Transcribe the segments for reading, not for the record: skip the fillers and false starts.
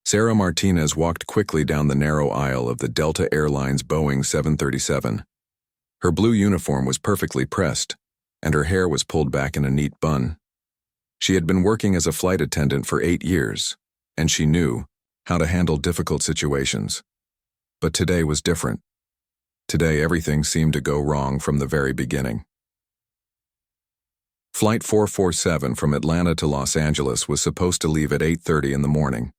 Sarah Martinez walked quickly down the narrow aisle of the Delta Airlines Boeing 737. Her blue uniform was perfectly pressed, and her hair was pulled back in a neat bun. She had been working as a flight attendant for 8 years, and she knew how to handle difficult situations. But today was different. Today everything seemed to go wrong from the very beginning. Flight 447 from Atlanta to Los Angeles was supposed to leave at 8:30 in the morning.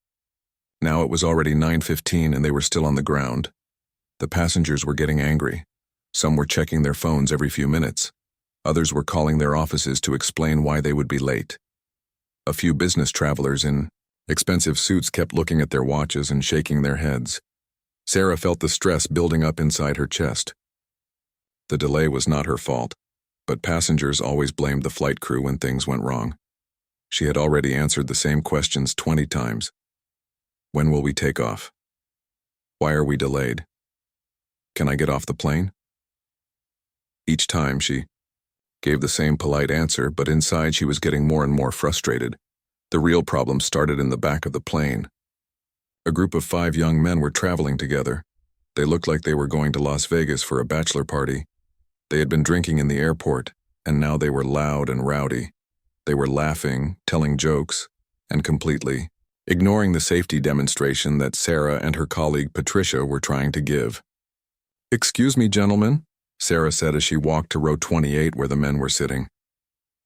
Now it was already 9:15 and they were still on the ground. The passengers were getting angry. Some were checking their phones every few minutes. Others were calling their offices to explain why they would be late. A few business travelers in expensive suits kept looking at their watches and shaking their heads. Sarah felt the stress building up inside her chest. The delay was not her fault, but passengers always blamed the flight crew when things went wrong. She had already answered the same questions 20 times. When will we take off? Why are we delayed? Can I get off the plane? Each time she gave the same polite answer, but inside she was getting more and more frustrated. The real problem started in the back of the plane. A group of 5 young men were traveling together. They looked like they were going to Las Vegas for a bachelor party. They had been drinking in the airport, and now they were loud and rowdy. They were laughing, telling jokes, and completely ignoring the safety demonstration that Sarah and her colleague Patricia were trying to give. "Excuse me, gentlemen," Sarah said as she walked to row 28 where the men were sitting.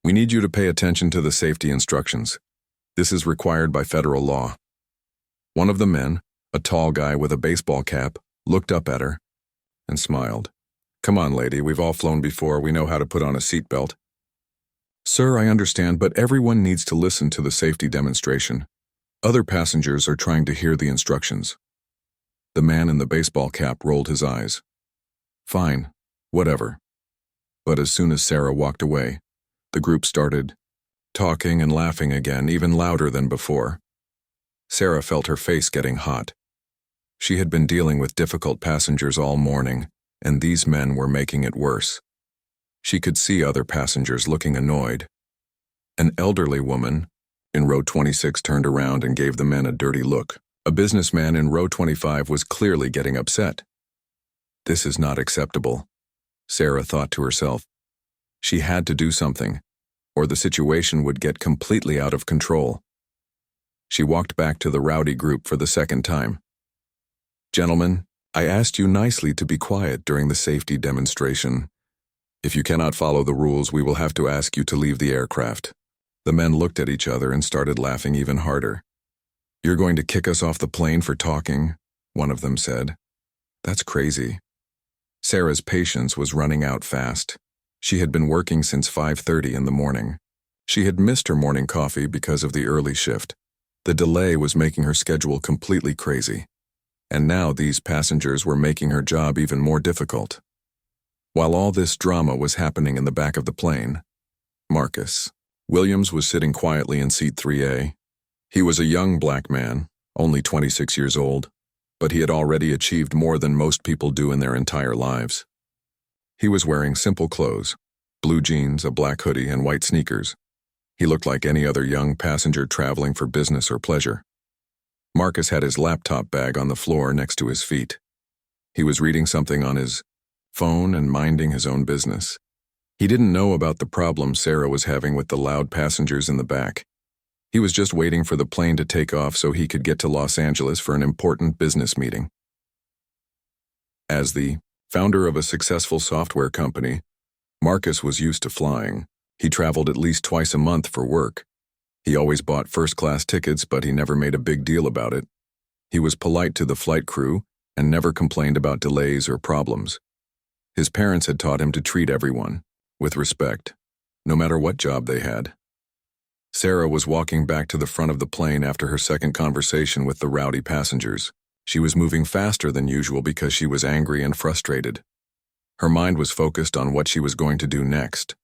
"We need you to pay attention to the safety instructions. This is required by federal law." One of the men, a tall guy with a baseball cap, looked up at her and smiled. "Come on, lady, we've all flown before. We know how to put on a seatbelt." "Sir, I understand, but everyone needs to listen to the safety demonstration. Other passengers are trying to hear the instructions." The man in the baseball cap rolled his eyes. "Fine, whatever." But as soon as Sarah walked away, the group started talking and laughing again, even louder than before. Sarah felt her face getting hot. She had been dealing with difficult passengers all morning, and these men were making it worse. She could see other passengers looking annoyed. An elderly woman in row 26 turned around and gave the men a dirty look. A businessman in row 25 was clearly getting upset. This is not acceptable, Sarah thought to herself. She had to do something, or the situation would get completely out of control. She walked back to the rowdy group for the second time. "Gentlemen, I asked you nicely to be quiet during the safety demonstration. If you cannot follow the rules, we will have to ask you to leave the aircraft." The men looked at each other and started laughing even harder. "You're going to kick us off the plane for talking?" one of them said. "That's crazy." Sarah's patience was running out fast. She had been working since 5:30 in the morning. She had missed her morning coffee because of the early shift. The delay was making her schedule completely crazy. And now these passengers were making her job even more difficult. While all this drama was happening in the back of the plane, Marcus Williams was sitting quietly in seat 3A. He was a young black man, only 26 years old, but he had already achieved more than most people do in their entire lives. He was wearing simple clothes, blue jeans, a black hoodie, and white sneakers. He looked like any other young passenger traveling for business or pleasure. Marcus had his laptop bag on the floor next to his feet. He was reading something on his phone and minding his own business. He didn't know about the problem Sarah was having with the loud passengers in the back. He was just waiting for the plane to take off so he could get to Los Angeles for an important business meeting. As the founder of a successful software company, Marcus was used to flying. He traveled at least twice a month for work. He always bought first-class tickets, but he never made a big deal about it. He was polite to the flight crew and never complained about delays or problems. His parents had taught him to treat everyone with respect, no matter what job they had. Sarah was walking back to the front of the plane after her second conversation with the rowdy passengers. She was moving faster than usual because she was angry and frustrated. Her mind was focused on what she was going to do next.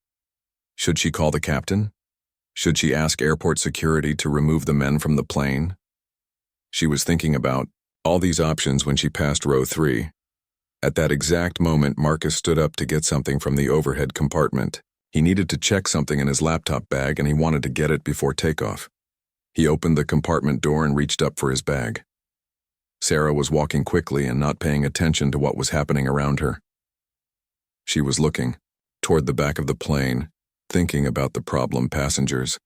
Should she call the captain? Should she ask airport security to remove the men from the plane? She was thinking about all these options when she passed row 3. At that exact moment, Marcus stood up to get something from the overhead compartment. He needed to check something in his laptop bag and he wanted to get it before takeoff. He opened the compartment door and reached up for his bag. Sarah was walking quickly and not paying attention to what was happening around her. She was looking toward the back of the plane, thinking about the problem passengers.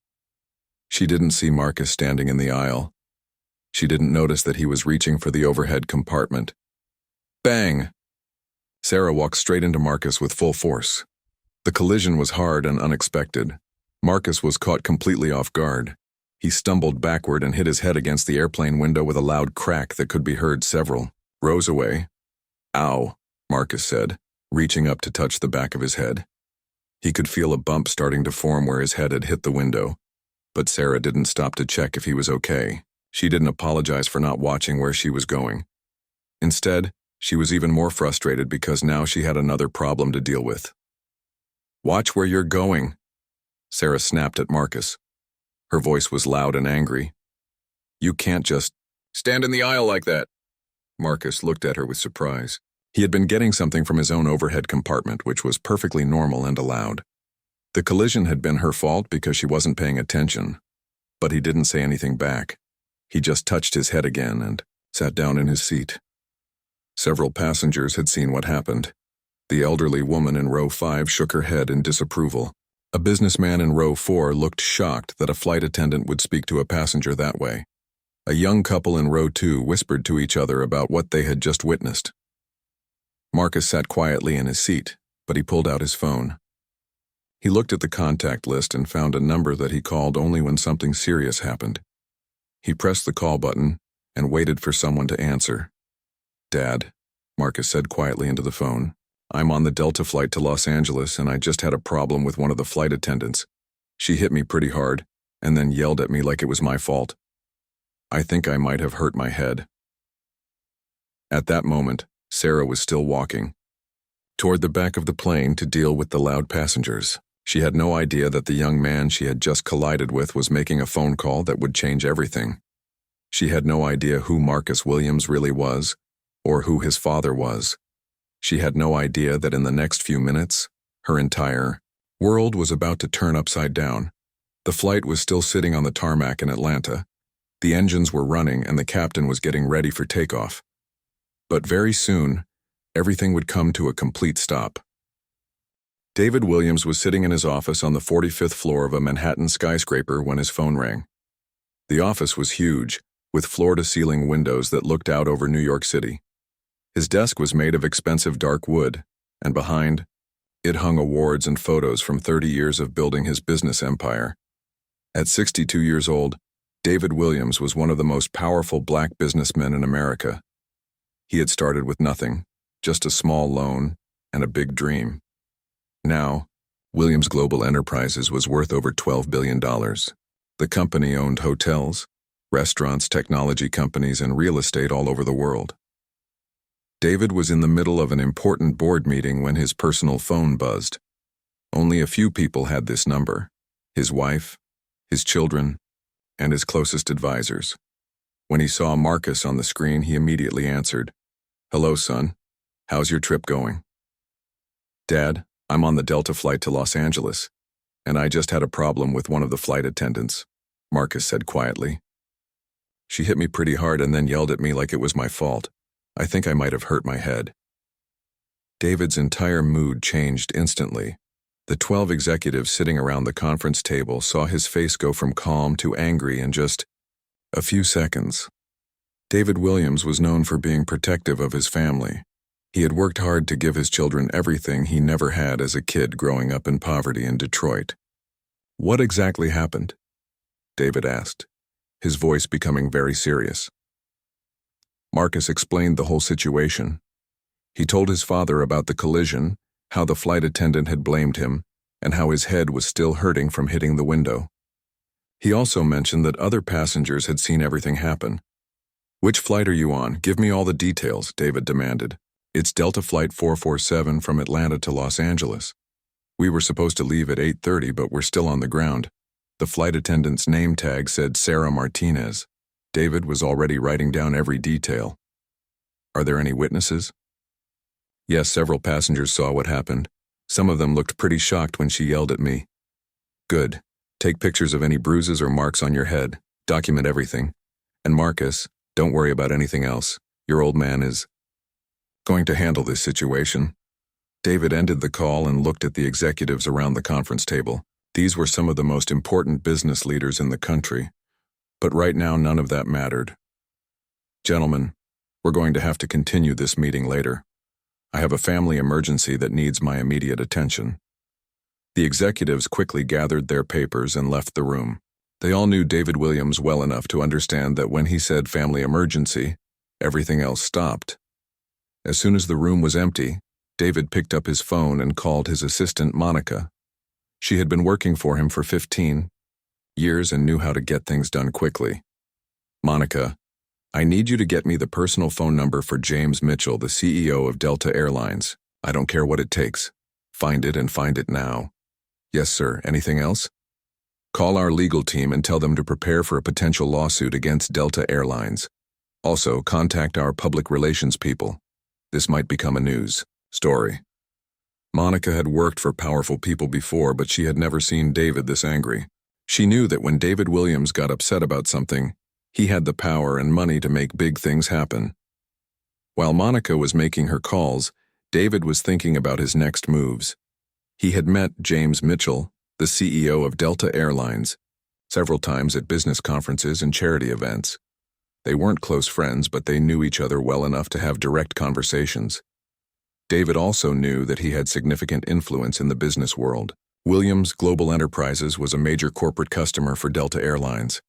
She didn't see Marcus standing in the aisle. She didn't notice that he was reaching for the overhead compartment. Bang! Sarah walked straight into Marcus with full force. The collision was hard and unexpected. Marcus was caught completely off guard. He stumbled backward and hit his head against the airplane window with a loud crack that could be heard several rows away. Ow, Marcus said, reaching up to touch the back of his head. He could feel a bump starting to form where his head had hit the window, but Sarah didn't stop to check if he was okay. She didn't apologize for not watching where she was going. Instead, she was even more frustrated because now she had another problem to deal with. Watch where you're going, Sarah snapped at Marcus. Her voice was loud and angry. You can't just stand in the aisle like that. Marcus looked at her with surprise. He had been getting something from his own overhead compartment, which was perfectly normal and allowed. The collision had been her fault because she wasn't paying attention, but he didn't say anything back. He just touched his head again and sat down in his seat. Several passengers had seen what happened. The elderly woman in row 5 shook her head in disapproval. A businessman in row 4 looked shocked that a flight attendant would speak to a passenger that way. A young couple in row 2 whispered to each other about what they had just witnessed. Marcus sat quietly in his seat, but he pulled out his phone. He looked at the contact list and found a number that he called only when something serious happened. He pressed the call button and waited for someone to answer. Dad, Marcus said quietly into the phone. I'm on the Delta flight to Los Angeles and I just had a problem with one of the flight attendants. She hit me pretty hard and then yelled at me like it was my fault. I think I might have hurt my head. At that moment, Sarah was still walking toward the back of the plane to deal with the loud passengers. She had no idea that the young man she had just collided with was making a phone call that would change everything. She had no idea who Marcus Williams really was, or who his father was. She had no idea that in the next few minutes, her entire world was about to turn upside down. The flight was still sitting on the tarmac in Atlanta. The engines were running and the captain was getting ready for takeoff. But very soon, everything would come to a complete stop. David Williams was sitting in his office on the 45th floor of a Manhattan skyscraper when his phone rang. The office was huge, with floor-to-ceiling windows that looked out over New York City. His desk was made of expensive dark wood, and behind it hung awards and photos from 30 years of building his business empire. At 62 years old, David Williams was one of the most powerful black businessmen in America. He had started with nothing, just a small loan and a big dream. Now, Williams Global Enterprises was worth over $12 billion. The company owned hotels, restaurants, technology companies, and real estate all over the world. David was in the middle of an important board meeting when his personal phone buzzed. Only a few people had this number: his wife, his children, and his closest advisors. When he saw Marcus on the screen, he immediately answered. Hello, son. How's your trip going? Dad, I'm on the Delta flight to Los Angeles, and I just had a problem with one of the flight attendants, Marcus said quietly. She hit me pretty hard and then yelled at me like it was my fault. I think I might have hurt my head. David's entire mood changed instantly. The 12 executives sitting around the conference table saw his face go from calm to angry in just a few seconds. David Williams was known for being protective of his family. He had worked hard to give his children everything he never had as a kid growing up in poverty in Detroit. What exactly happened? David asked, his voice becoming very serious. Marcus explained the whole situation. He told his father about the collision, how the flight attendant had blamed him, and how his head was still hurting from hitting the window. He also mentioned that other passengers had seen everything happen. Which flight are you on? Give me all the details, David demanded. It's Delta Flight 447 from Atlanta to Los Angeles. We were supposed to leave at 8:30, but we're still on the ground. The flight attendant's name tag said Sarah Martinez. David was already writing down every detail. Are there any witnesses? Yes, several passengers saw what happened. Some of them looked pretty shocked when she yelled at me. Good. Take pictures of any bruises or marks on your head. Document everything. And Marcus, don't worry about anything else. Your old man is going to handle this situation. David ended the call and looked at the executives around the conference table. These were some of the most important business leaders in the country. But right now, none of that mattered. Gentlemen, we're going to have to continue this meeting later. I have a family emergency that needs my immediate attention. The executives quickly gathered their papers and left the room. They all knew David Williams well enough to understand that when he said family emergency, everything else stopped. As soon as the room was empty, David picked up his phone and called his assistant, Monica. She had been working for him for 15 years and knew how to get things done quickly. Monica, I need you to get me the personal phone number for James Mitchell, the CEO of Delta Airlines. I don't care what it takes. Find it and find it now. Yes, sir. Anything else? Call our legal team and tell them to prepare for a potential lawsuit against Delta Airlines. Also, contact our public relations people. This might become a news story. Monica had worked for powerful people before, but she had never seen David this angry. She knew that when David Williams got upset about something, he had the power and money to make big things happen. While Monica was making her calls, David was thinking about his next moves. He had met James Mitchell, the CEO of Delta Airlines, several times at business conferences and charity events. They weren't close friends, but they knew each other well enough to have direct conversations. David also knew that he had significant influence in the business world. Williams Global Enterprises was a major corporate customer for Delta Airlines.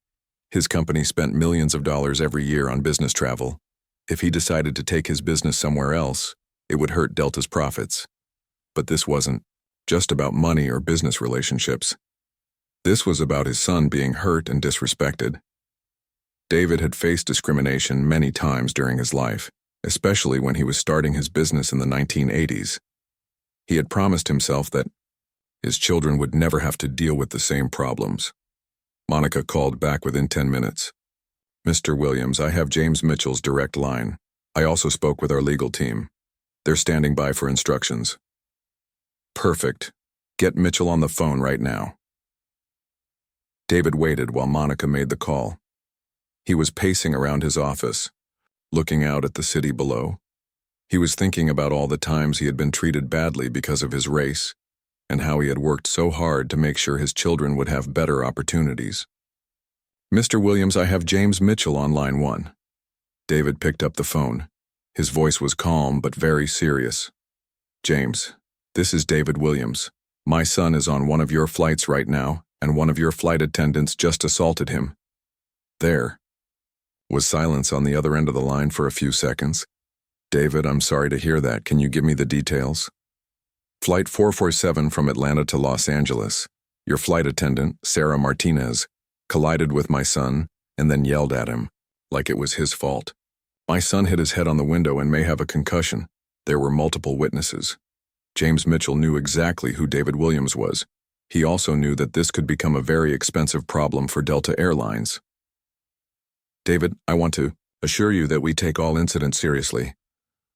His company spent millions of dollars every year on business travel. If he decided to take his business somewhere else, it would hurt Delta's profits. But this wasn't just about money or business relationships. This was about his son being hurt and disrespected. David had faced discrimination many times during his life, especially when he was starting his business in the 1980s. He had promised himself that his children would never have to deal with the same problems. Monica called back within 10 minutes. Mr. Williams, I have James Mitchell's direct line. I also spoke with our legal team. They're standing by for instructions. Perfect. Get Mitchell on the phone right now. David waited while Monica made the call. He was pacing around his office, looking out at the city below. He was thinking about all the times he had been treated badly because of his race, and how he had worked so hard to make sure his children would have better opportunities. Mr. Williams, I have James Mitchell on line 1. David picked up the phone. His voice was calm but very serious. James, this is David Williams. My son is on one of your flights right now, and one of your flight attendants just assaulted him. There was silence on the other end of the line for a few seconds. David, I'm sorry to hear that. Can you give me the details? Flight 447 from Atlanta to Los Angeles. Your flight attendant, Sarah Martinez, collided with my son and then yelled at him, like it was his fault. My son hit his head on the window and may have a concussion. There were multiple witnesses. James Mitchell knew exactly who David Williams was. He also knew that this could become a very expensive problem for Delta Airlines. David, I want to assure you that we take all incidents seriously.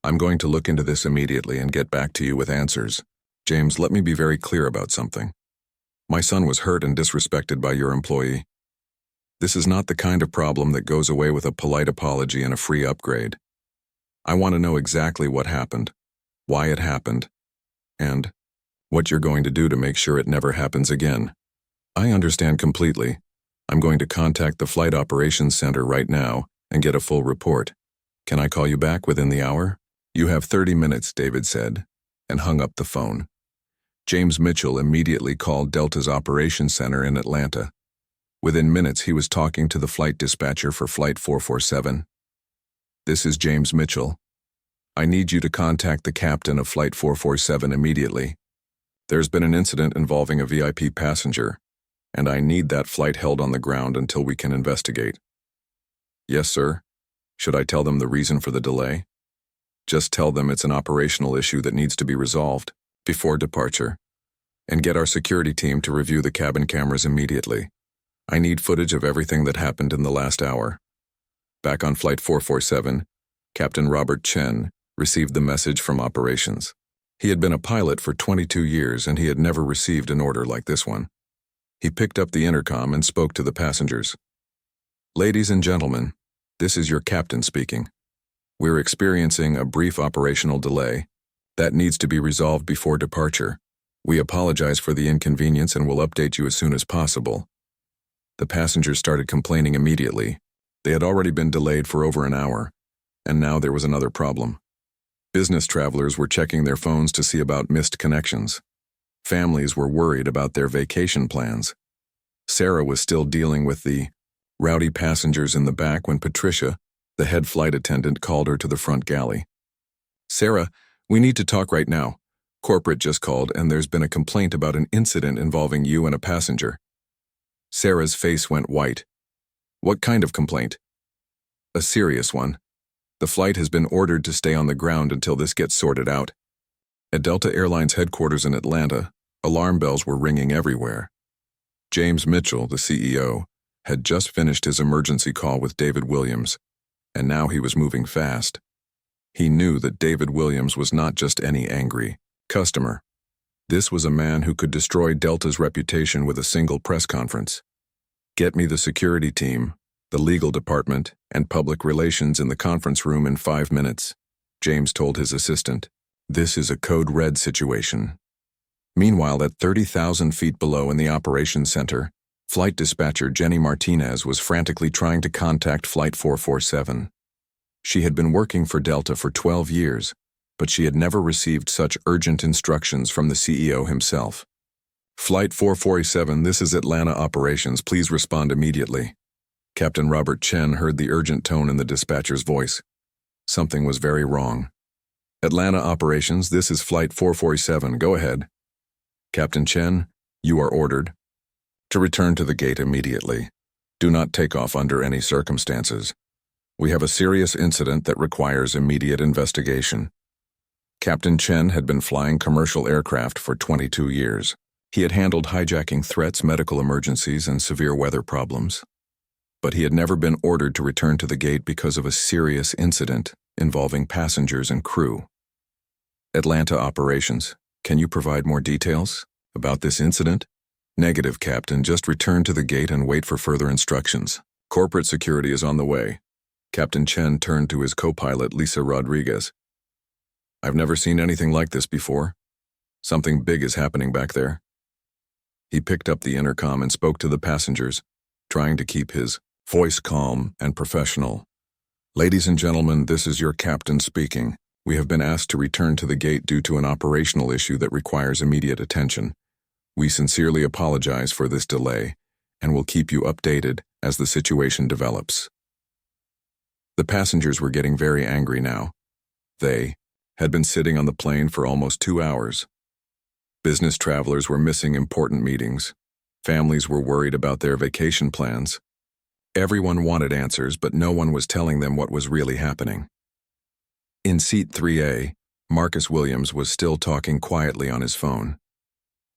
I'm going to look into this immediately and get back to you with answers. James, let me be very clear about something. My son was hurt and disrespected by your employee. This is not the kind of problem that goes away with a polite apology and a free upgrade. I want to know exactly what happened, why it happened, and what you're going to do to make sure it never happens again. I understand completely. I'm going to contact the Flight Operations Center right now and get a full report. Can I call you back within the hour? You have 30 minutes, David said, and hung up the phone. James Mitchell immediately called Delta's Operations Center in Atlanta. Within minutes, he was talking to the flight dispatcher for Flight 447. This is James Mitchell. I need you to contact the captain of Flight 447 immediately. There's been an incident involving a VIP passenger, and I need that flight held on the ground until we can investigate. Yes, sir. Should I tell them the reason for the delay? Just tell them it's an operational issue that needs to be resolved before departure, and get our security team to review the cabin cameras immediately. I need footage of everything that happened in the last hour. Back on Flight 447, Captain Robert Chen received the message from operations. He had been a pilot for 22 years and he had never received an order like this one. He picked up the intercom and spoke to the passengers. Ladies and gentlemen, this is your captain speaking. We're experiencing a brief operational delay that needs to be resolved before departure. We apologize for the inconvenience and will update you as soon as possible. The passengers started complaining immediately. They had already been delayed for over an hour, and now there was another problem. Business travelers were checking their phones to see about missed connections. Families were worried about their vacation plans. Sarah was still dealing with the rowdy passengers in the back when Patricia, the head flight attendant, called her to the front galley. "Sarah, we need to talk right now. Corporate just called and there's been a complaint about an incident involving you and a passenger." Sarah's face went white. "What kind of complaint?" "A serious one. The flight has been ordered to stay on the ground until this gets sorted out." At Delta Airlines headquarters in Atlanta, alarm bells were ringing everywhere. James Mitchell, the CEO, had just finished his emergency call with David Williams, and now he was moving fast. He knew that David Williams was not just any angry customer. This was a man who could destroy Delta's reputation with a single press conference. "Get me the security team, the legal department, and public relations in the conference room in 5 minutes," James told his assistant. "This is a code red situation." Meanwhile, at 30,000 feet below in the operations center, flight dispatcher Jenny Martinez was frantically trying to contact Flight 447. She had been working for Delta for 12 years, but she had never received such urgent instructions from the CEO himself. "Flight 447, this is Atlanta Operations. Please respond immediately." Captain Robert Chen heard the urgent tone in the dispatcher's voice. Something was very wrong. "Atlanta Operations, this is Flight 447. Go ahead." "Captain Chen, you are ordered to return to the gate immediately. Do not take off under any circumstances. We have a serious incident that requires immediate investigation." Captain Chen had been flying commercial aircraft for 22 years. He had handled hijacking threats, medical emergencies, and severe weather problems. But he had never been ordered to return to the gate because of a serious incident involving passengers and crew. "Atlanta Operations, can you provide more details about this incident?" "Negative, Captain. Just return to the gate and wait for further instructions. Corporate security is on the way." Captain Chen turned to his co-pilot, Lisa Rodriguez. "I've never seen anything like this before. Something big is happening back there." He picked up the intercom and spoke to the passengers, trying to keep his voice calm and professional. "Ladies and gentlemen, this is your captain speaking. We have been asked to return to the gate due to an operational issue that requires immediate attention. We sincerely apologize for this delay and will keep you updated as the situation develops." The passengers were getting very angry now. They had been sitting on the plane for almost 2 hours. Business travelers were missing important meetings. Families were worried about their vacation plans. Everyone wanted answers, but no one was telling them what was really happening. In seat 3A, Marcus Williams was still talking quietly on his phone.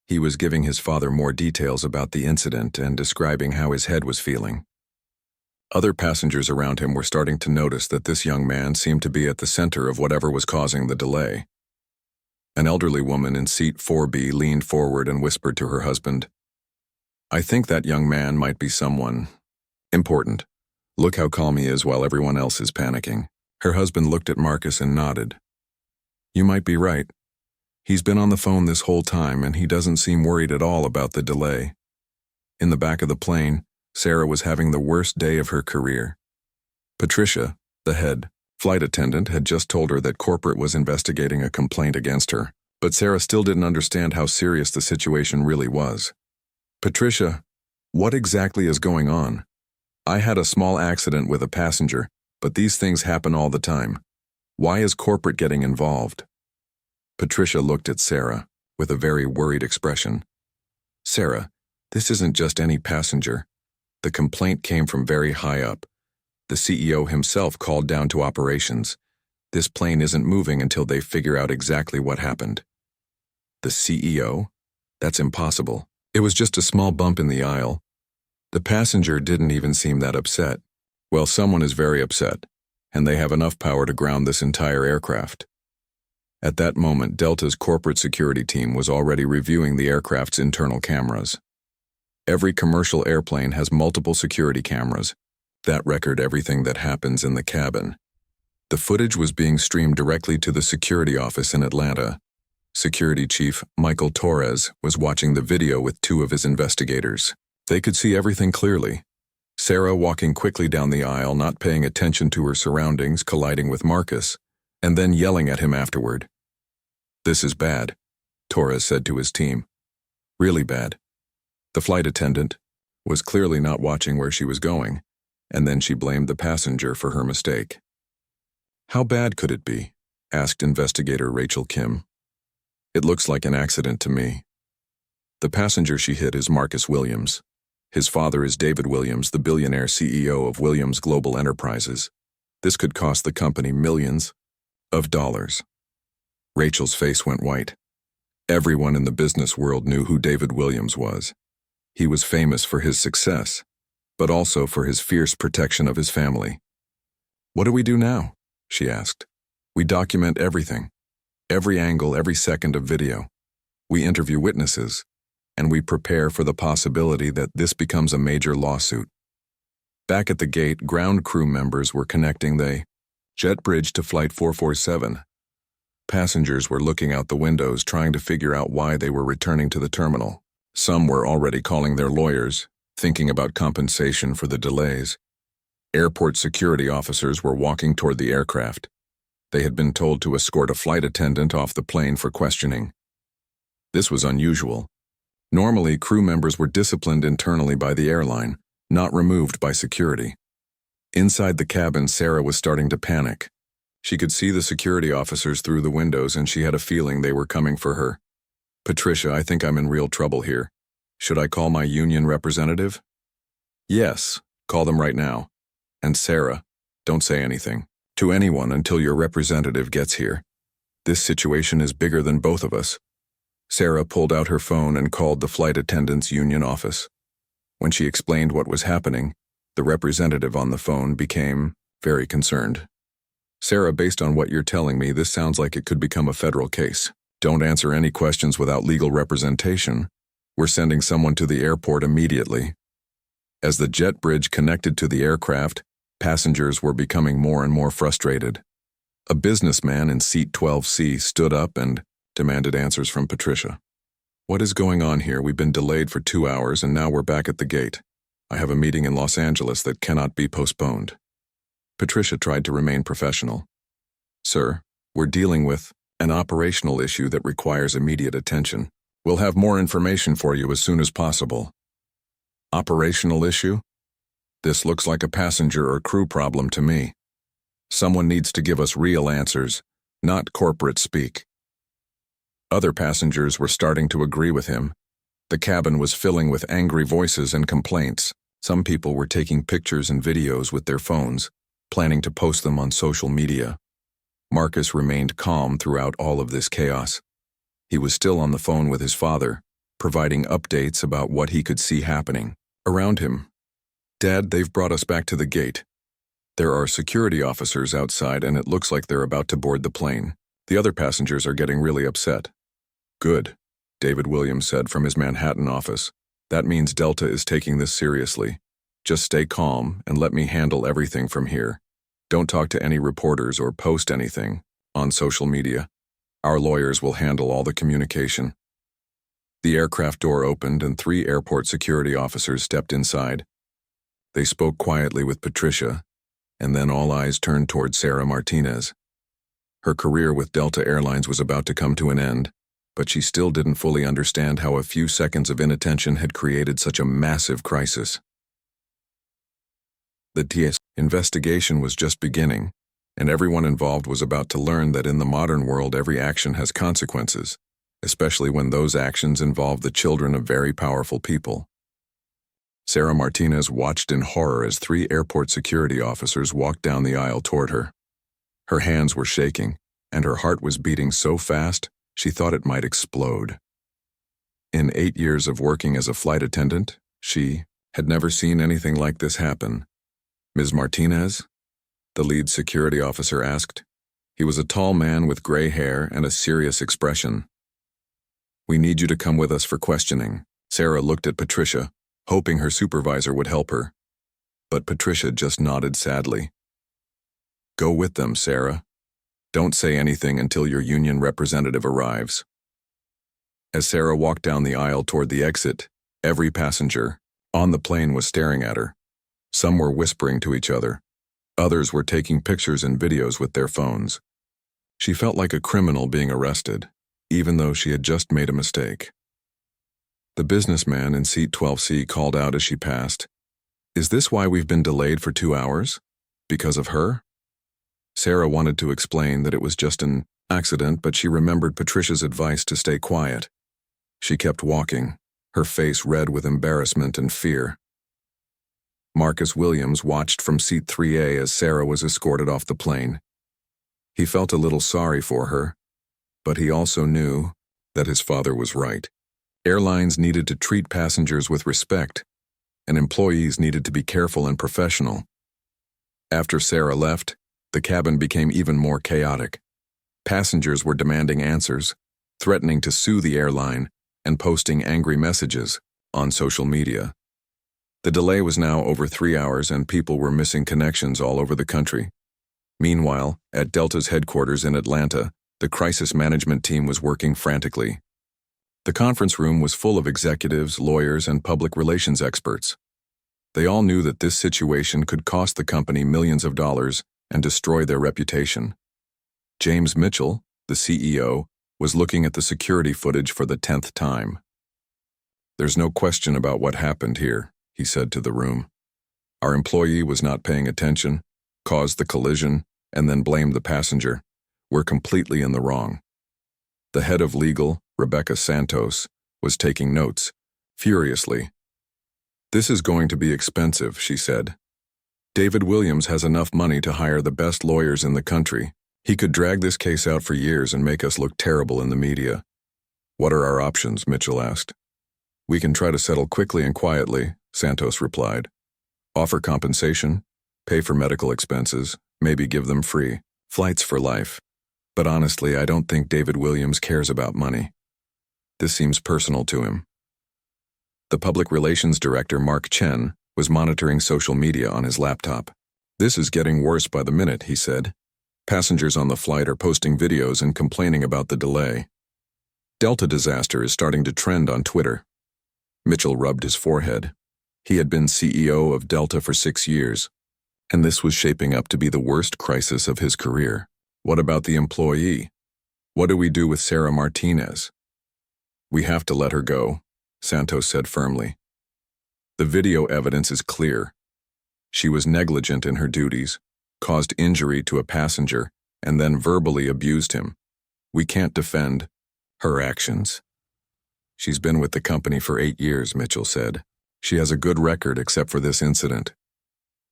He was giving his father more details about the incident and describing how his head was feeling. Other passengers around him were starting to notice that this young man seemed to be at the center of whatever was causing the delay. An elderly woman in seat 4B leaned forward and whispered to her husband, "I think that young man might be someone important. Look how calm he is while everyone else is panicking." Her husband looked at Marcus and nodded. "You might be right. He's been on the phone this whole time and he doesn't seem worried at all about the delay." In the back of the plane, Sarah was having the worst day of her career. Patricia, the head flight attendant, had just told her that corporate was investigating a complaint against her, but Sarah still didn't understand how serious the situation really was. "Patricia, what exactly is going on? I had a small accident with a passenger, but these things happen all the time. Why is corporate getting involved?" Patricia looked at Sarah with a very worried expression. "Sarah, this isn't just any passenger. The complaint came from very high up. The CEO himself called down to operations. This plane isn't moving until they figure out exactly what happened." "The CEO? That's impossible. It was just a small bump in the aisle." The passenger didn't even seem that upset. "Well, someone is very upset, and they have enough power to ground this entire aircraft." At that moment, Delta's corporate security team was already reviewing the aircraft's internal cameras. Every commercial airplane has multiple security cameras that record everything that happens in the cabin. The footage was being streamed directly to the security office in Atlanta. Security Chief Michael Torres was watching the video with two of his investigators. They could see everything clearly. Sarah walking quickly down the aisle, not paying attention to her surroundings, colliding with Marcus, and then yelling at him afterward. "This is bad," Torres said to his team. "Really bad." The flight attendant was clearly not watching where she was going, and then she blamed the passenger for her mistake. "How bad could it be?" asked investigator Rachel Kim. "It looks like an accident to me. The passenger she hit is Marcus Williams. His father is David Williams, the billionaire CEO of Williams Global Enterprises. This could cost the company millions of dollars." Rachel's face went white. Everyone in the business world knew who David Williams was. He was famous for his success, but also for his fierce protection of his family. "What do we do now?" she asked. "We document everything, every angle, every second of video. We interview witnesses, and we prepare for the possibility that this becomes a major lawsuit." Back at the gate, ground crew members were connecting the jet bridge to Flight 447. Passengers were looking out the windows, trying to figure out why they were returning to the terminal. Some were already calling their lawyers, thinking about compensation for the delays. Airport security officers were walking toward the aircraft. They had been told to escort a flight attendant off the plane for questioning. This was unusual. Normally, crew members were disciplined internally by the airline, not removed by security. Inside the cabin, Sarah was starting to panic. She could see the security officers through the windows, and she had a feeling they were coming for her. "Patricia, I think I'm in real trouble here. Should I call my union representative?" "Yes, call them right now. And Sarah, don't say anything to anyone until your representative gets here. This situation is bigger than both of us." Sarah pulled out her phone and called the flight attendants' union office. When she explained what was happening, the representative on the phone became very concerned. "Sarah, based on what you're telling me, this sounds like it could become a federal case. Don't answer any questions without legal representation. We're sending someone to the airport immediately." As the jet bridge connected to the aircraft, passengers were becoming more and more frustrated. A businessman in seat 12C stood up and demanded answers from Patricia. "What is going on here? We've been delayed for 2 hours and now we're back at the gate. I have a meeting in Los Angeles that cannot be postponed." Patricia tried to remain professional. "Sir, we're dealing with an operational issue that requires immediate attention. We'll have more information for you as soon as possible." "Operational issue? This looks like a passenger or crew problem to me. Someone needs to give us real answers, not corporate speak." Other passengers were starting to agree with him. The cabin was filling with angry voices and complaints. Some people were taking pictures and videos with their phones, planning to post them on social media. Marcus remained calm throughout all of this chaos. He was still on the phone with his father, providing updates about what he could see happening around him. "Dad, they've brought us back to the gate. There are security officers outside and it looks like they're about to board the plane. The other passengers are getting really upset." "Good," David Williams said from his Manhattan office. "That means Delta is taking this seriously. Just stay calm and let me handle everything from here. Don't talk to any reporters or post anything on social media. Our lawyers will handle all the communication." The aircraft door opened and 3 airport security officers stepped inside. They spoke quietly with Patricia, and then all eyes turned toward Sarah Martinez. Her career with Delta Airlines was about to come to an end, but she still didn't fully understand how a few seconds of inattention had created such a massive crisis. The TS investigation was just beginning, and everyone involved was about to learn that in the modern world every action has consequences, especially when those actions involve the children of very powerful people. Sarah Martinez watched in horror as 3 airport security officers walked down the aisle toward her. Her hands were shaking, and her heart was beating so fast she thought it might explode. In 8 years of working as a flight attendant, she had never seen anything like this happen. "Ms. Martinez?" the lead security officer asked. He was a tall man with gray hair and a serious expression. "We need you to come with us for questioning." Sarah looked at Patricia, hoping her supervisor would help her. But Patricia just nodded sadly. Go with them, Sarah. Don't say anything until your union representative arrives. As Sarah walked down the aisle toward the exit, every passenger on the plane was staring at her. Some were whispering to each other. Others were taking pictures and videos with their phones. She felt like a criminal being arrested, even though she had just made a mistake. The businessman in seat 12C called out as she passed, "Is this why we've been delayed for 2 hours? Because of her?" Sarah wanted to explain that it was just an accident, but she remembered Patricia's advice to stay quiet. She kept walking, her face red with embarrassment and fear. Marcus Williams watched from seat 3A as Sarah was escorted off the plane. He felt a little sorry for her, but he also knew that his father was right. Airlines needed to treat passengers with respect, and employees needed to be careful and professional. After Sarah left, the cabin became even more chaotic. Passengers were demanding answers, threatening to sue the airline, and posting angry messages on social media. The delay was now over 3 hours and people were missing connections all over the country. Meanwhile, at Delta's headquarters in Atlanta, the crisis management team was working frantically. The conference room was full of executives, lawyers, and public relations experts. They all knew that this situation could cost the company millions of dollars and destroy their reputation. James Mitchell, the CEO, was looking at the security footage for the 10th time. "There's no question about what happened here," he said to the room. "Our employee was not paying attention, caused the collision, and then blamed the passenger. We're completely in the wrong." The head of legal, Rebecca Santos, was taking notes, furiously. "This is going to be expensive," she said. "David Williams has enough money to hire the best lawyers in the country. He could drag this case out for years and make us look terrible in the media." "What are our options?" Mitchell asked. "We can try to settle quickly and quietly," Santos replied. "Offer compensation, pay for medical expenses, maybe give them free flights for life. But honestly, I don't think David Williams cares about money. This seems personal to him." The public relations director, Mark Chen, was monitoring social media on his laptop. "This is getting worse by the minute," he said. "Passengers on the flight are posting videos and complaining about the delay. Delta disaster is starting to trend on Twitter." Mitchell rubbed his forehead. He had been CEO of Delta for 6 years, and this was shaping up to be the worst crisis of his career. What about the employee? What do we do with Sarah Martinez? "We have to let her go," Santos said firmly. "The video evidence is clear. She was negligent in her duties, caused injury to a passenger, and then verbally abused him. We can't defend her actions." "She's been with the company for 8 years, Mitchell said. "She has a good record except for this incident."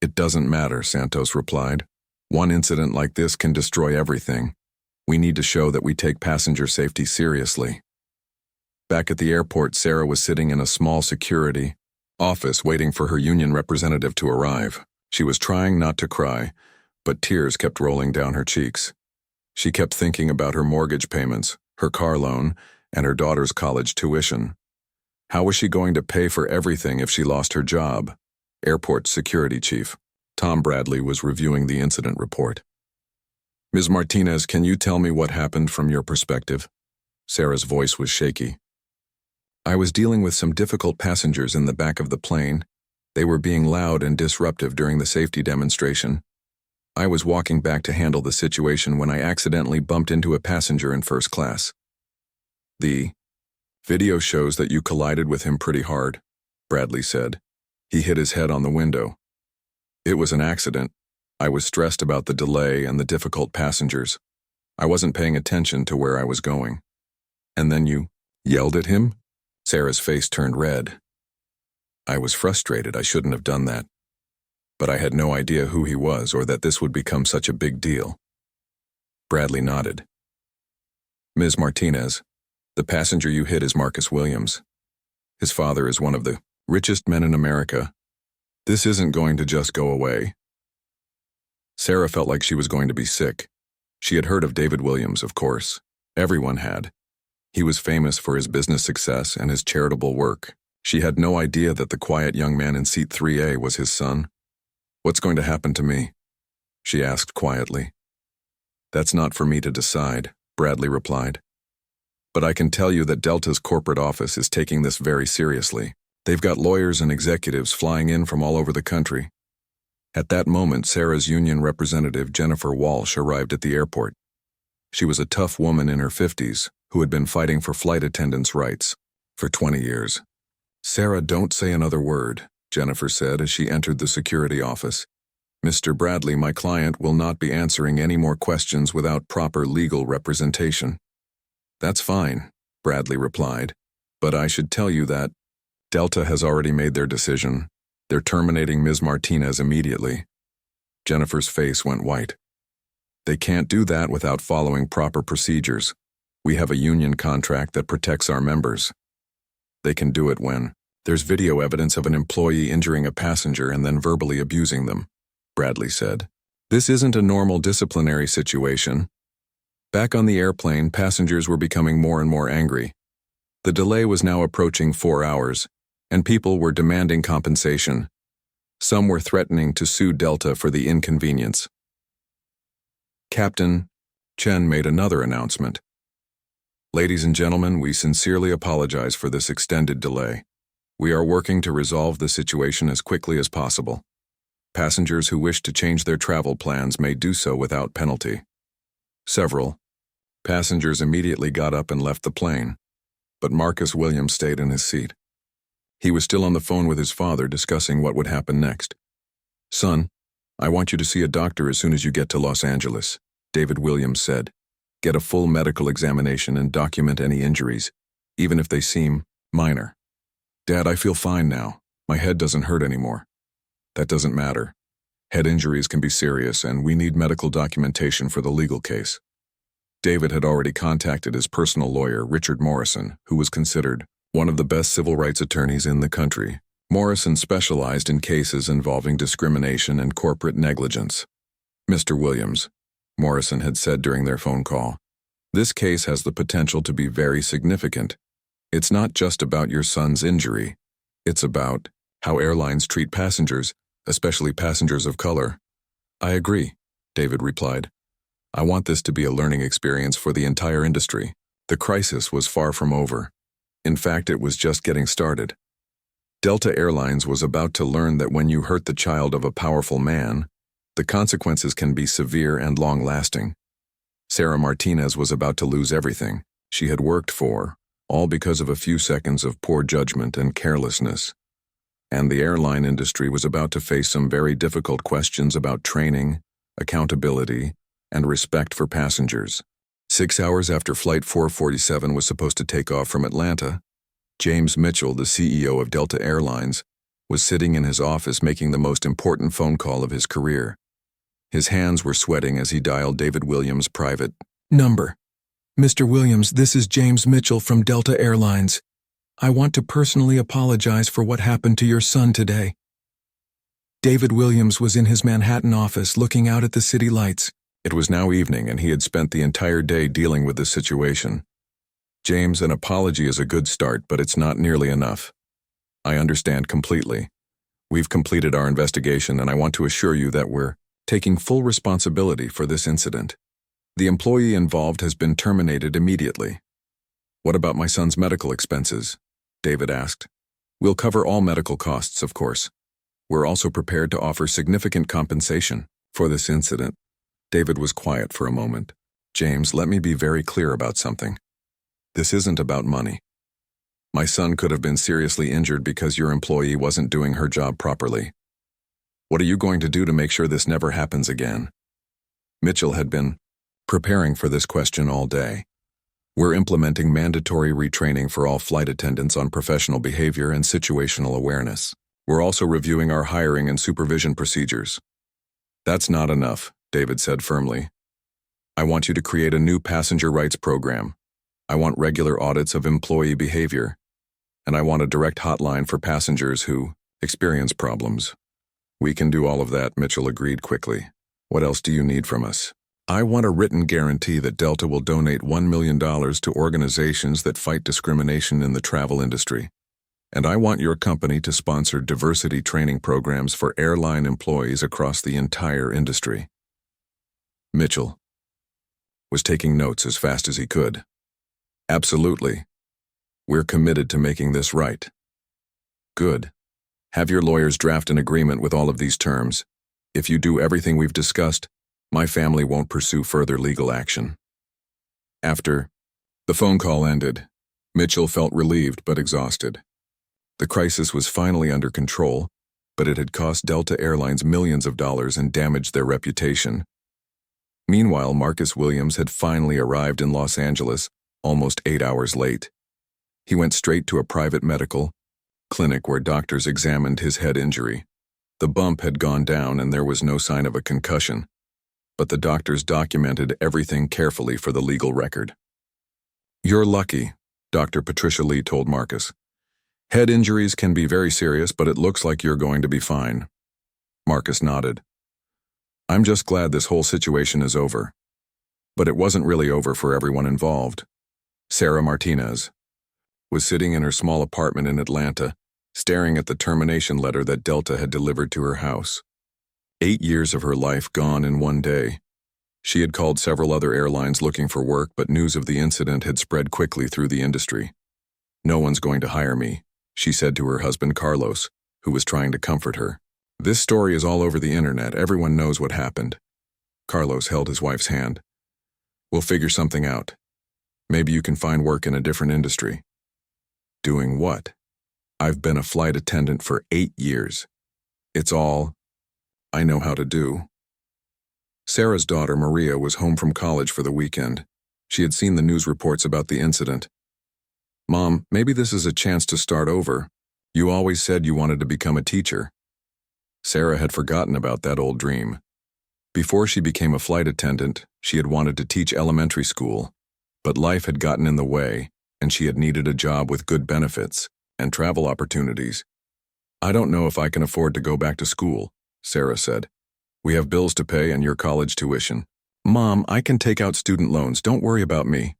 "It doesn't matter," Santos replied. "One incident like this can destroy everything. We need to show that we take passenger safety seriously." Back at the airport, Sarah was sitting in a small security office waiting for her union representative to arrive. She was trying not to cry, but tears kept rolling down her cheeks. She kept thinking about her mortgage payments, her car loan, and her daughter's college tuition. How was she going to pay for everything if she lost her job? Airport security chief Tom Bradley was reviewing the incident report. "Ms. Martinez, can you tell me what happened from your perspective?" Sarah's voice was shaky. "I was dealing with some difficult passengers in the back of the plane. They were being loud and disruptive during the safety demonstration. I was walking back to handle the situation when I accidentally bumped into a passenger in first class. The video shows that you collided with him pretty hard," Bradley said. "He hit his head on the window. It was an accident. I was stressed about the delay and the difficult passengers. I wasn't paying attention to where I was going." "And then you yelled at him?" Sarah's face turned red. "I was frustrated. I shouldn't have done that. But I had no idea who he was or that this would become such a big deal." Bradley nodded. "Ms. Martinez, the passenger you hit is Marcus Williams. His father is one of the richest men in America. This isn't going to just go away." Sarah felt like she was going to be sick. She had heard of David Williams, of course. Everyone had. He was famous for his business success and his charitable work. She had no idea that the quiet young man in seat 3A was his son. "What's going to happen to me?" she asked quietly. That's not for me to decide, Bradley replied. But I can tell you that Delta's corporate office is taking this very seriously. They've got lawyers and executives flying in from all over the country. At that moment, Sarah's union representative, Jennifer Walsh, arrived at the airport. She was a tough woman in her 50s who had been fighting for flight attendants' rights for 20 years. Sarah, don't say another word, Jennifer said as she entered the security office. Mr. Bradley, my client, will not be answering any more questions without proper legal representation. That's fine, Bradley replied, but I should tell you that Delta has already made their decision. They're terminating Ms. Martinez immediately. Jennifer's face went white. They can't do that without following proper procedures. We have a union contract that protects our members. They can do it when there's video evidence of an employee injuring a passenger and then verbally abusing them, Bradley said. This isn't a normal disciplinary situation. Back on the airplane, passengers were becoming more and more angry. The delay was now approaching 4 hours, and people were demanding compensation. Some were threatening to sue Delta for the inconvenience. Captain Chen made another announcement. Ladies and gentlemen, we sincerely apologize for this extended delay. We are working to resolve the situation as quickly as possible. Passengers who wish to change their travel plans may do so without penalty. Several passengers immediately got up and left the plane, but Marcus Williams stayed in his seat. He was still on the phone with his father discussing what would happen next. Son, I want you to see a doctor as soon as you get to Los Angeles, David Williams said. Get a full medical examination and document any injuries, even if they seem minor. Dad, I feel fine now. My head doesn't hurt anymore. That doesn't matter. Head injuries can be serious, and we need medical documentation for the legal case. David had already contacted his personal lawyer, Richard Morrison, who was considered one of the best civil rights attorneys in the country. Morrison specialized in cases involving discrimination and corporate negligence. Mr. Williams, Morrison had said during their phone call, this case has the potential to be very significant. It's not just about your son's injury. It's about how airlines treat passengers, especially passengers of color. I agree, David replied. I want this to be a learning experience for the entire industry. The crisis was far from over. In fact, it was just getting started. Delta Airlines was about to learn that when you hurt the child of a powerful man, the consequences can be severe and long-lasting. Sarah Martinez was about to lose everything she had worked for, all because of a few seconds of poor judgment and carelessness. And the airline industry was about to face some very difficult questions about training, accountability, and respect for passengers. 6 hours after Flight 447 was supposed to take off from Atlanta, James Mitchell, the CEO of Delta Airlines, was sitting in his office making the most important phone call of his career. His hands were sweating as he dialed David Williams' private number. Mr. Williams, this is James Mitchell from Delta Airlines. I want to personally apologize for what happened to your son today. David Williams was in his Manhattan office looking out at the city lights. It was now evening, and he had spent the entire day dealing with the situation. James, an apology is a good start, but it's not nearly enough. I understand completely. We've completed our investigation, and I want to assure you that we're taking full responsibility for this incident. The employee involved has been terminated immediately. What about my son's medical expenses? David asked. We'll cover all medical costs, of course. We're also prepared to offer significant compensation for this incident. David was quiet for a moment. James, let me be very clear about something. This isn't about money. My son could have been seriously injured because your employee wasn't doing her job properly. What are you going to do to make sure this never happens again? Mitchell had been preparing for this question all day. We're implementing mandatory retraining for all flight attendants on professional behavior and situational awareness. We're also reviewing our hiring and supervision procedures. That's not enough, David said firmly. I want you to create a new passenger rights program. I want regular audits of employee behavior. And I want a direct hotline for passengers who experience problems. We can do all of that, Mitchell agreed quickly. What else do you need from us? I want a written guarantee that Delta will donate $1 million to organizations that fight discrimination in the travel industry. And I want your company to sponsor diversity training programs for airline employees across the entire industry. Mitchell was taking notes as fast as he could. Absolutely. We're committed to making this right. Good. Have your lawyers draft an agreement with all of these terms. If you do everything we've discussed, my family won't pursue further legal action. After the phone call ended, Mitchell felt relieved but exhausted. The crisis was finally under control, but it had cost Delta Airlines millions of dollars and damaged their reputation. Meanwhile, Marcus Williams had finally arrived in Los Angeles, almost 8 hours late. He went straight to a private medical clinic where doctors examined his head injury. The bump had gone down and there was no sign of a concussion, but the doctors documented everything carefully for the legal record. "You're lucky," Dr. Patricia Lee told Marcus. "Head injuries can be very serious, but it looks like you're going to be fine." Marcus nodded. "I'm just glad this whole situation is over." But it wasn't really over for everyone involved. Sarah Martinez was sitting in her small apartment in Atlanta, staring at the termination letter that Delta had delivered to her house. 8 years of her life gone in one day. She had called several other airlines looking for work, but news of the incident had spread quickly through the industry. "No one's going to hire me," she said to her husband Carlos, who was trying to comfort her. "This story is all over the internet. Everyone knows what happened." Carlos held his wife's hand. "We'll figure something out. Maybe you can find work in a different industry." "Doing what?" "I've been a flight attendant for 8 years. It's all I know how to do." Sarah's daughter, Maria, was home from college for the weekend. She had seen the news reports about the incident. "Mom, maybe this is a chance to start over. You always said you wanted to become a teacher." Sarah had forgotten about that old dream. Before she became a flight attendant, she had wanted to teach elementary school, but life had gotten in the way, and she had needed a job with good benefits and travel opportunities. "I don't know if I can afford to go back to school," Sarah said. "We have bills to pay and your college tuition." "Mom, I can take out student loans. Don't worry about me."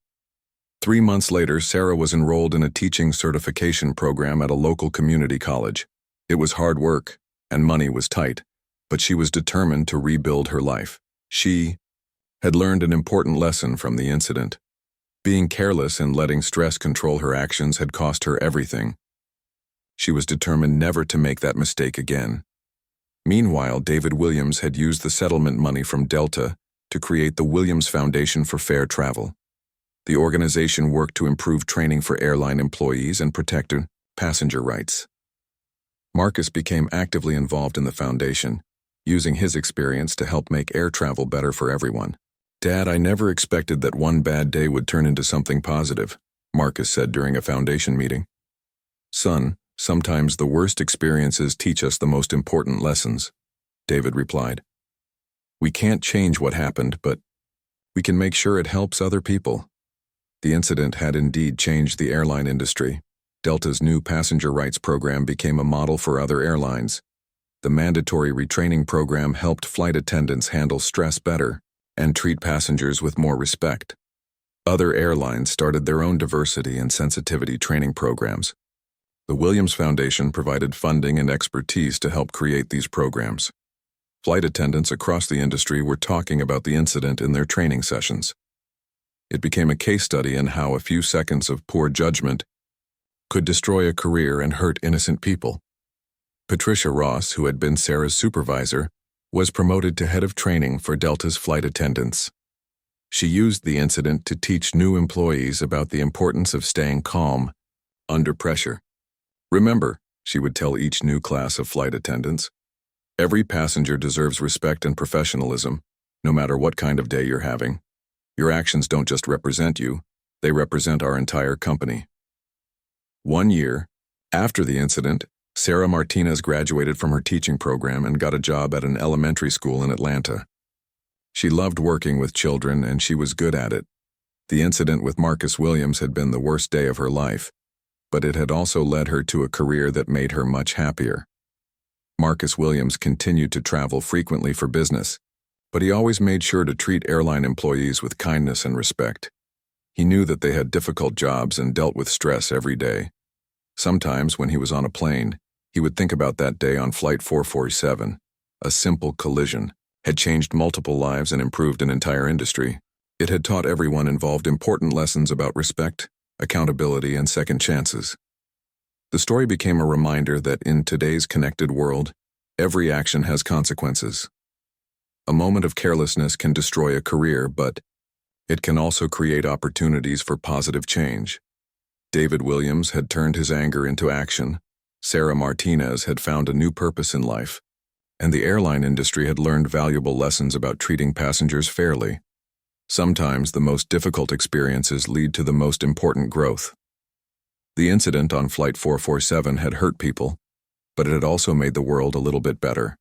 3 months later, Sarah was enrolled in a teaching certification program at a local community college. It was hard work, and money was tight, but she was determined to rebuild her life. She had learned an important lesson from the incident. Being careless and letting stress control her actions had cost her everything. She was determined never to make that mistake again. Meanwhile, David Williams had used the settlement money from Delta to create the Williams Foundation for Fair Travel. The organization worked to improve training for airline employees and protect passenger rights. Marcus became actively involved in the foundation, using his experience to help make air travel better for everyone. "Dad, I never expected that one bad day would turn into something positive," Marcus said during a foundation meeting. "Son, sometimes the worst experiences teach us the most important lessons," David replied. "We can't change what happened, but we can make sure it helps other people." The incident had indeed changed the airline industry. Delta's new passenger rights program became a model for other airlines. The mandatory retraining program helped flight attendants handle stress better and treat passengers with more respect. Other airlines started their own diversity and sensitivity training programs. The Williams Foundation provided funding and expertise to help create these programs. Flight attendants across the industry were talking about the incident in their training sessions. It became a case study in how a few seconds of poor judgment could destroy a career and hurt innocent people. Patricia Ross, who had been Sarah's supervisor, was promoted to head of training for Delta's flight attendants. She used the incident to teach new employees about the importance of staying calm under pressure. "Remember," she would tell each new class of flight attendants, "every passenger deserves respect and professionalism, no matter what kind of day you're having. Your actions don't just represent you, they represent our entire company." 1 year after the incident, Sarah Martinez graduated from her teaching program and got a job at an elementary school in Atlanta. She loved working with children and she was good at it. The incident with Marcus Williams had been the worst day of her life, but it had also led her to a career that made her much happier. Marcus Williams continued to travel frequently for business, but he always made sure to treat airline employees with kindness and respect. He knew that they had difficult jobs and dealt with stress every day. Sometimes, when he was on a plane, he would think about that day on Flight 447, a simple collision, had changed multiple lives and improved an entire industry. It had taught everyone involved important lessons about respect, accountability, and second chances. The story became a reminder that in today's connected world, every action has consequences. A moment of carelessness can destroy a career, but it can also create opportunities for positive change. David Williams had turned his anger into action, Sarah Martinez had found a new purpose in life, and the airline industry had learned valuable lessons about treating passengers fairly. Sometimes the most difficult experiences lead to the most important growth. The incident on Flight 447 had hurt people, but it had also made the world a little bit better.